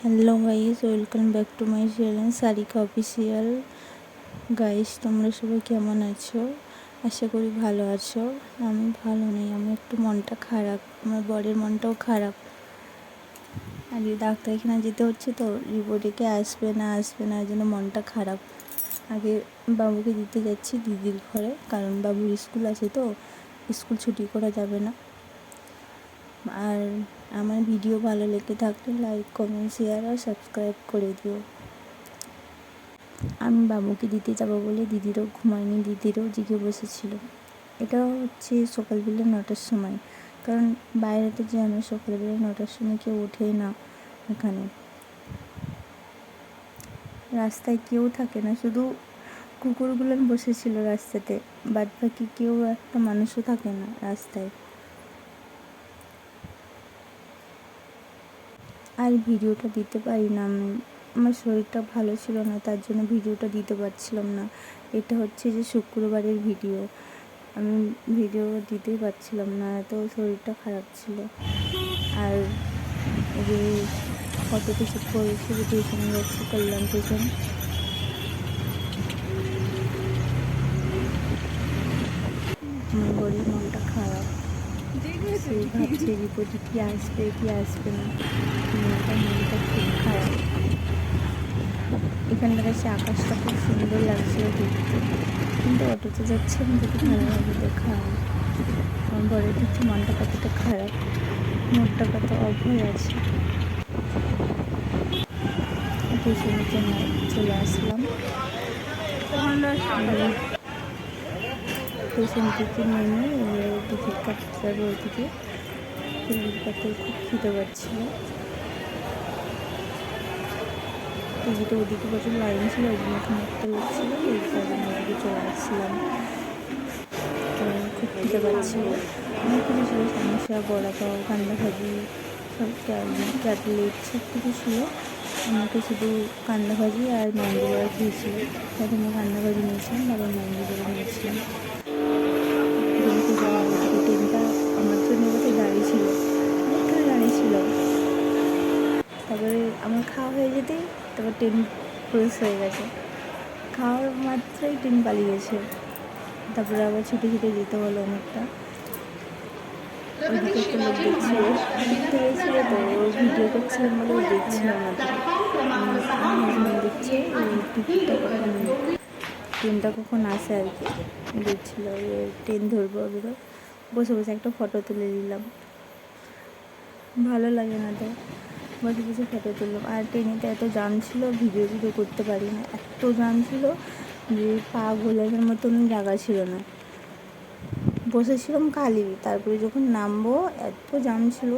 Hello guys, welcome back to my channel Sarika official. Guys, তোমরা সবাই কেমন আছো? আশা করি ভালো আছো। আমি ভালো নেই, আমি একটু মনটা খারাপ, আমার বরের মনটাও খারাপ। আগে ডাক্তারখানা যেতে হচ্ছে তো, রিপোর্টে আসবে না এই জন্য মনটা খারাপ। আগে বাবুকে দিতে যাচ্ছি দিদির ঘরে, কারণ বাবুর স্কুল আছে তো, স্কুল ছুটি করা যাবে না। আর আমার ভিডিও ভালো লেগে থাকলে লাইক, কমেন্ট, শেয়ার আর সাবস্ক্রাইব করে দিও। আমি বাবুকে দিতে যাব বলে দিদিরও ঘুমায়নি, দিদিরও জেগে বসেছিল। এটা হচ্ছে সকালবেলা 9টার সময়, কারণ বাইরেতে জানো সকালবেলা 9টার সময় কেউ ওঠেই না। এখানে রাস্তায় কেউ থাকে না, শুধু কুকুরগুলো বসেছিল রাস্তাতে, বাদ বাকি কেউ একটা মানুষও থাকে না রাস্তায়। আর ভিডিওটা দিতে পারি না, আমি আমার শরীরটা ভালো ছিল না, তার জন্য ভিডিওটা দিতে পারছিলাম না। এটা হচ্ছে যে শুক্রবারের ভিডিও, আমি ভিডিও দিতেই পারছিলাম না, এত শরীরটা খারাপ ছিল। আর যে ফটোতে চেক করেছি যে টিউশনে যাচ্ছি, কল্যাণ টিউশন। আমার বড়ির মনটা খারাপ, সেই ভাবছে রিপোর্টে কি আসবে না, মনটা খুব খারাপ। এখানকার এসে আকাশটা খুব সুন্দর লাগছিল দেখতে, কিন্তু অটোতে যাচ্ছে আমি যদি ভালো লাগে দেখা। আমার বড় দেখছি মনটা কতটা খারাপ, মনটা কত অভয় আছে। টিউশনের জন্য চলে আসলাম। টিউশন থেকে নেমে এবারে টিকিট কাটতে যাবে ওইদিকে। টিকিট কাটতে খুব খিদে পাচ্ছিলো, টিকিটে ওদিকে প্রচুর লাইন ছিল, ওই জন্য এখানে একটা লোক ছিল, এই কারণে ওদিকে চলে আসছিলাম। খুব খিদে পাচ্ছিলো, অনেক কিছু ছিল, সমস্যা, বড়া পাও, কান্না ভাজি, সব ক্যাটলেট সব কিছু ছিল। আমাকে শুধু কান্না ভাজি আর ম্যাঙ্গো বড়া খেয়েছিল, তাই আমি কান্না ভাজি নিয়েছিলাম, আবার ম্যাঙ্গো বড়া নিয়েছিলাম। ট্রেনটা আমার জন্য কোথায় দাঁড়িয়ে ছিল, অনেকক্ষণ দাঁড়িয়ে ছিল। তারপরে আমার খাওয়া হয়ে যেতেই তারপর ট্রেন ক্লোজ হয়ে গেছে, খাওয়ার মাত্রই ট্রেন পালিয়ে গেছে। তারপরে আবার ছুটে ছুটে যেতে হলো অনেকটা। ওইদিকে একটা লোক দেখছিল, ঘুরতে গেছিল তো, ও ভিডিও করছিলাম বলে ও দেখছিল আমাদের। আমার হাজব্যান্ড দেখছে টিকিটটা কখন, ট্রেনটা কখন আসে আর কি, দেখছিল ট্রেন ধরবো। ওগুলো বসে বসে একটা ফটো তুলে নিলাম, ভালো লাগে না তো, বসে বসে ফটো তুললাম। আর ট্রেনেতে এত জ্যাম ছিল, ভিডিও করতে পারি না, এত জ্যাম ছিল যে পা গোলানোর মতন জায়গা ছিল না। বসেছিলাম খালি, তারপরে যখন নামবো এত জ্যাম ছিল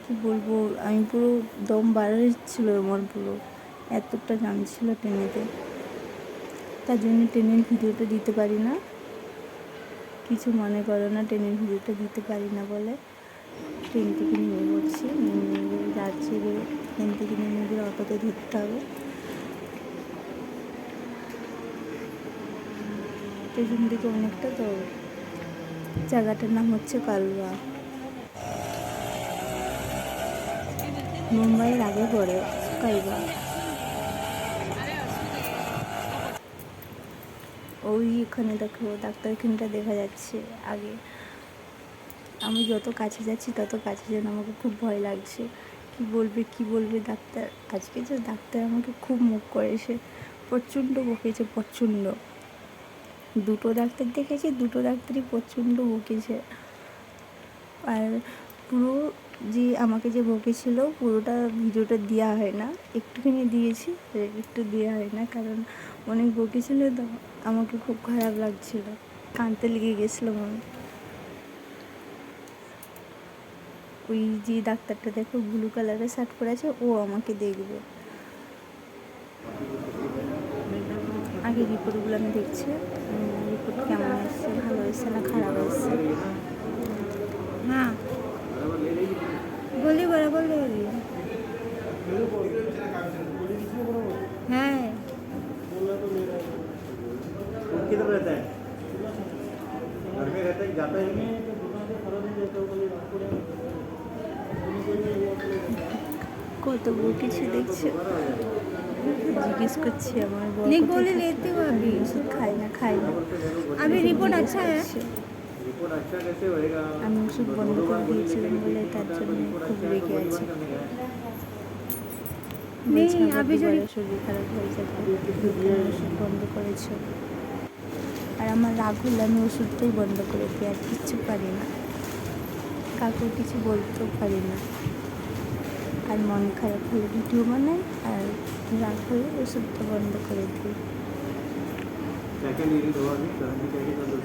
কি বলবো, আমি পুরো দম বার হচ্ছিল আমার, পুরো এতটা জ্যাম ছিল ট্রেনেতে। তার জন্য ট্রেনের ভিডিওটা দিতে পারি না, কিছু মনে করো না, ট্রেনের ভিডিওটা দিতে পারি না বলে। ট্রেন থেকে নেমে পড়ছি, নেমে যাচ্ছি, ট্রেন থেকে নেমে গিয়ে অটোতে ধরতে হবে। স্টেশন থেকে অনেকটা, তো জায়গাটার নাম হচ্ছে কালুয়া, মুম্বাইয়ের আগে পড়ে কালুয়া। ওই এখানে দেখো ডাক্তারখানাটা দেখা যাচ্ছে আগে। আমি যত কাছে যাচ্ছি তত কাছে যেন আমাকে খুব ভয় লাগছে, কি বলবে ডাক্তার। আজকে যে ডাক্তার আমাকে খুব মুখ করেছে, প্রচণ্ড বকেছে, প্রচণ্ড। দুটো ডাক্তার দেখেছি, দুটো ডাক্তারই প্রচণ্ড বকেছে। আর পুরো যে আমাকে যে বকেছিল পুরোটা ভিডিওটা দেওয়া হয় না, একটুখানি দিয়েছি, একটু দেওয়া হয় না, কারণ অনেক বকেছিল তো আমাকে খুব খারাপ লাগছিল, কাঁদতে লেগে গেছিলাম আমি। ওই যে ডাক্তারটা দেখো ব্লু কালারের শার্ট পরে আছে, ও আমাকে দেখবে। আগে রিপোর্টগুলো আমি দেখছি, রিপোর্ট কেমন এসছে, ভালো এসছে না খারাপ এসছে। হ্যাঁ বলি বরাবর বলি, হ্যাঁ किधर रहता है? घर में रहता है, जाता ही नहीं। কত কিছু দেখছো, জিজ্ঞেস করছি আমার বর नहीं কোথায় गोली থাকে? लेती हूँ अभी। ওষুধ খাই না খাই না अभी रिपोर्ट জিজ্ঞেস अच्छा है। করছে। रिपोर्ट अच्छा कैसे होएगा? আমি ওষুধ বন্ধ दो করে बार गोली দিয়েছিলাম लेके বলে ठीक তার होता है, জন্য रिपोर्ट খুব अच्छा है तो রেগে गोली আছে। बंद करने का है। বলছে नहीं আবার अभी जो দুবারে শরীর খারাপ হয়ে যাবে, কেন ওষুধ বন্ধ করেছো? আর আমার রাগ হলে আমি ওষুধটাই বন্ধ করে দিই, আর কিচ্ছু পারি না, কাউকে কিছু বলতেও পারি না। আর মন খারাপ হলে ভিডিও বানাই, আর রাগ হলে ওষুধটা বন্ধ করে দিই। क्या क्या ले रही दवा अभी? क्या क्या कर दो?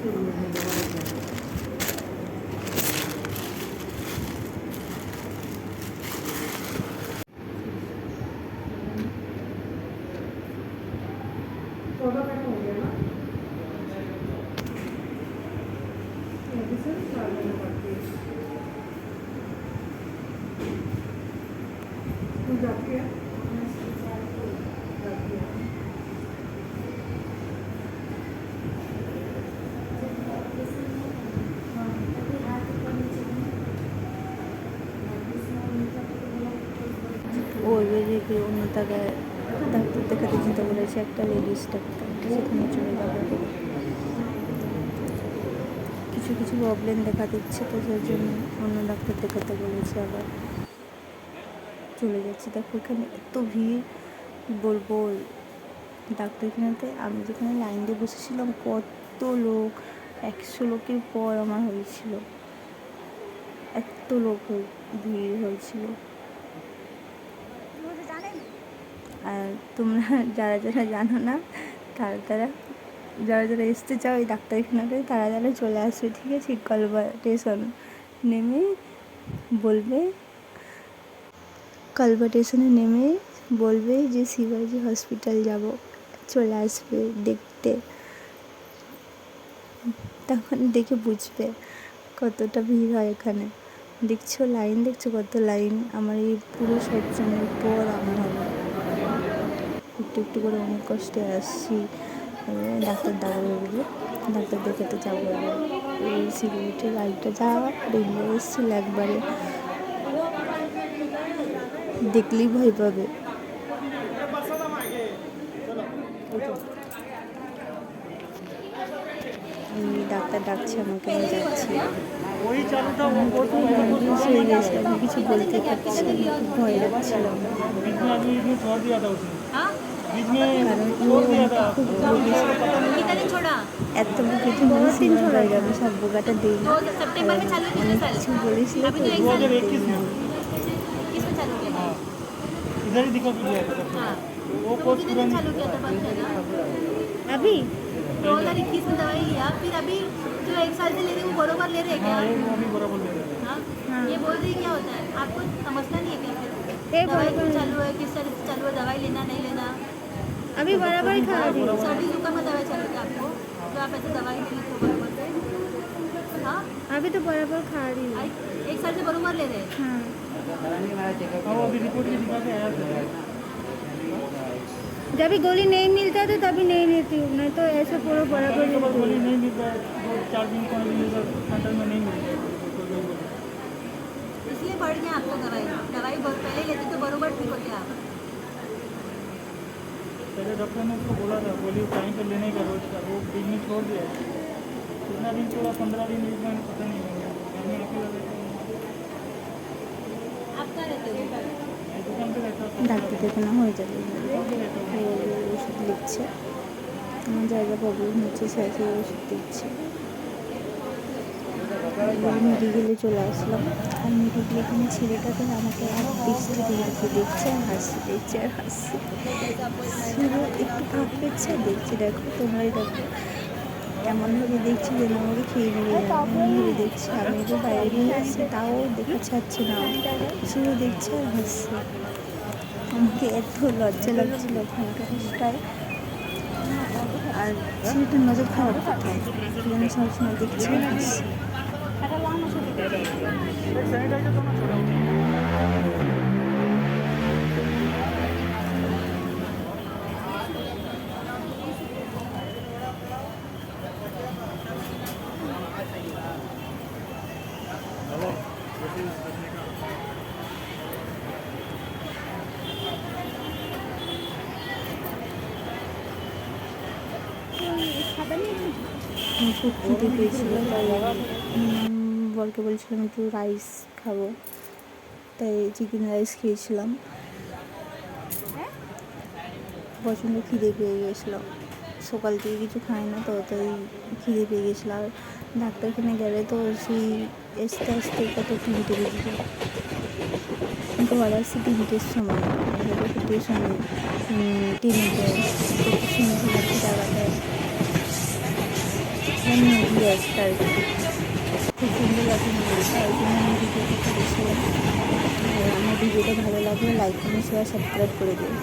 ও এবার রেখে অন্য জায়গায় ডাক্তার দেখাতে যেতে বলেছে, একটা লেডিস ডাক্তার, সেখানে চলে যাবে। কিছু কিছু প্রবলেম দেখা দিচ্ছে, তো সেই জন্য অন্য ডাক্তার দেখাতে বলেছে। আবার চলে যাচ্ছি। দেখো এখানে এত ভিড়, কী বলবো। ডাক্তারখানাতে আমি যেখানে লাইন দিয়ে বসেছিলাম, কত লোক, 100 লোকের পর আমার হয়েছিল, এত লোক ভিড় হয়েছিল। আর তোমরা যারা যারা জানো না, তারা যারা যারা আসতে চাও এই ডাক্তারখানাতে, তারা চলে আসবে, ঠিক আছে? কলবা স্টেশন নেমে বলবে, কলবা স্টেশনে নেমে বলবে যে শিবাজি হসপিটাল যাব, চলে আসবে দেখতে। তখন দেখে বুঝবে কতটা ভিড় হয় এখানে। দেখছো লাইন, দেখছো কত লাইন। আমার এই পুরো 60 জনের পর আমার হবে। একটু একটু করে অনেক কষ্টে আসছি। ডাক্তার ডাকবে বলে ডাক্তার দেখাতে যাবো। এবার এই সিকিউরিটি গাড়িটা যা বেরিয়ে এসেছিল একবারে, দেখলেই ভয় পাবে। ডাক্তার ডাকছে আমাকে, আমি যাচ্ছি। কনফিউজ হয়ে গেছিলাম, আমি কিছু বলতে পারছি না, খুব ভয় লাগছিল আমার। কারণ ও আমাকে খুব বকেছে, এত বকেছে মানে সিনেমা হয়ে যাবে, সব বোকাটা দিই না। অনেক কিছু বলেছিল তো দিই না। इधर ही दिखा कीजिए वो कोर्स पूरा नहीं चालू किया था बंद है ना अभी 2021 में दवाई लिया, फिर अभी जो 1 साल से ले रहे हैं वो बरोबर ले रहे हैं क्या? हाँ ये वो अभी बराबर ले रहे हैं हाँ? ये बोल रही क्या होता है, आपको समझना नहीं है क्या? ये फिर दवाई क्यों बराबर- चालू है, किस तरह से चालू है, दवाई लेना नहीं लेना? अभी बराबर ही खा रही हूँ। सर्दी जुकाम में दवाई चालू है आपको, जो आप ऐसे दवाई ले लेते हो बरोबर से? हाँ, अभी तो बराबर खा रही हूँ। 1 साल से बरोबर ले रहे हैं। हाँ हाँ वो अभी रिपोर्ट भी दिखा के आया था जब भी गोली नहीं मिलता तो तभी नहीं लेती हूँ, नहीं तो ऐसे पूरा बराबर तो लेती गोली हूँ। नहीं मिलता है 2-4 दिन 5 दिन सेंटर में नहीं मिलता है इसलिए बढ़ गया आपको दवाई। दवाई पहले लेते तो बरोबर ठीक होते आप। पहले डॉक्टर ने उसको बोला था, बोली टाइम पर लेने का रोज का, वो बीच में छोड़ दिया कितना दिन छोड़ा, 15 दिन 20 दिन पता नहीं है। घर में अकेला रहता हूँ, आप कहाँ रहते हो? मैं दुकान पे रहता हूँ, ডাক্তার দেখানো হয়ে যাবে, दुकान पे रहता हूँ। ওষুধ লিখছে। আমার জায়গা প্রবলেম হচ্ছে, সেই ওষুধ দিচ্ছে। মেডিকেলে চলে আসলাম। আর মেডিকেলে এখানে ছেলেটা তো আমাকে এক দৃষ্টি দেখছে, দেখছে আর হাসছে, দেখছে আর হাসছে। শুধু একটু ভাব পেয়েছে, দেখছি। দেখো তোমরাই দেখো, এমনভাবে দেখছি যেন আমাকে খেয়ে নিয়ে যাবে, এমনভাবে দেখছি। আমি তো বাইরে নিয়ে আসছি, তাও দেখা ছাড়ছে না, শুধু দেখছে আর হাসছে। আমাকে এত লজ্জা লাগছিল ওখানকারটায়। আর ছেলেটার নজর খারাপ কোথায়, আমি সবসময় দেখছি আর হাসছি। খুব খিদে পেয়েছিল, তাই বরকে বলছিলাম একটু রাইস খাবো, তাই চিকেন রাইস খেয়েছিলাম। প্রচণ্ড খিদে পেয়ে গেছিলো, সকাল থেকে কিছু খাই না তো, তাই খিদে পেয়ে গেছিলো। আর ডাক্তারখানে গেলে তো সেই আস্তে আস্তে কত 3টে বেজে যায়, ঘর আসছে 3টের সময়, স্টেশনে ট্রেনে যায়, কত সময় লাগছে জায়গাটায় নদী একটা আর কি, খুব সুন্দর লাগে নদী, তাই জন্য আমি ভিডিওটা করেছিলাম। আমার ভিডিওটা ভালো লাগলে লাইক কমেন্ট শেয়ার সাবস্ক্রাইব করে দিই।